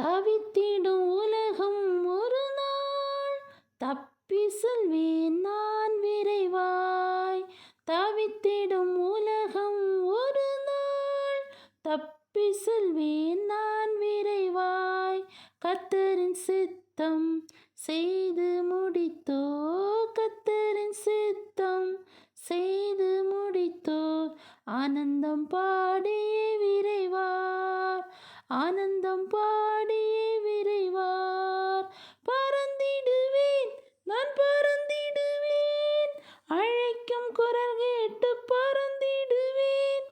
தவித்திடும் உலகம் ஒரு நாள் தப்பி செல்வேன் நான் விரைவாய். தவித்திடும் உலகம் ஒரு நாள் தப்பி செல்வேன் நான் விரைவாய். கர்த்தரின் சித்தம் செய்து முடித்தோர், கர்த்தரின் சித்தம் செய்து முடித்தோர் ஆனந்தம் பாடியே விரைவார், ஆனந்தம் பாடியே விரைவார். பறந்திடுவேன் நான் பறந்திடுவேன், அழைக்கும் குரல் கேட்டு பறந்திடுவேன்.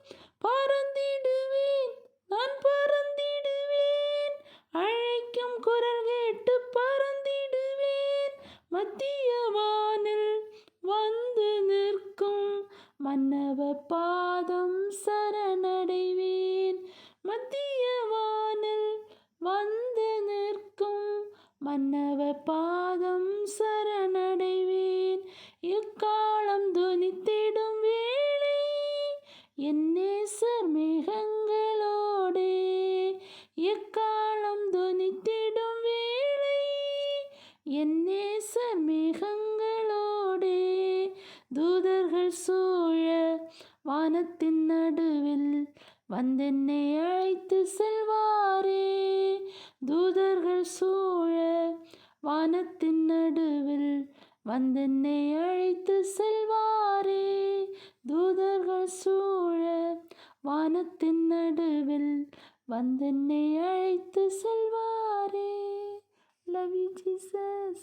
பறந்திடுவேன் நான் பறந்திடுவேன், அழைக்கும் குரல் கேட்டு பறந்திடுவேன். மத்திய வானில் வந்து நிற்கும் மன்னவர் பாதம் சரணடைவேன். மத்திய வானில் வந்து நிற்கும் மன்னவர் பாதம் சரணடைவேன். எக்காலம் தொனித்திடும் வேளை என் நேசர் மேகங்களோடே. எக்காலம் தொனித்திடும் வேளை என் நேசர் மேகங்களோடே. தூதர்கள் சூழ வானத்தின் நடுவில் வந்தென்னை அழைத்து செல்வாரே. தூதர்கள் சூழ வானத்தின் நடுவில் வந்தென்னை அழைத்து செல்வாரே. தூதர்கள் சூழ வானத்தின் நடுவில் வந்தென்னை அழைத்து செல்வாரே. Love you, Jesus.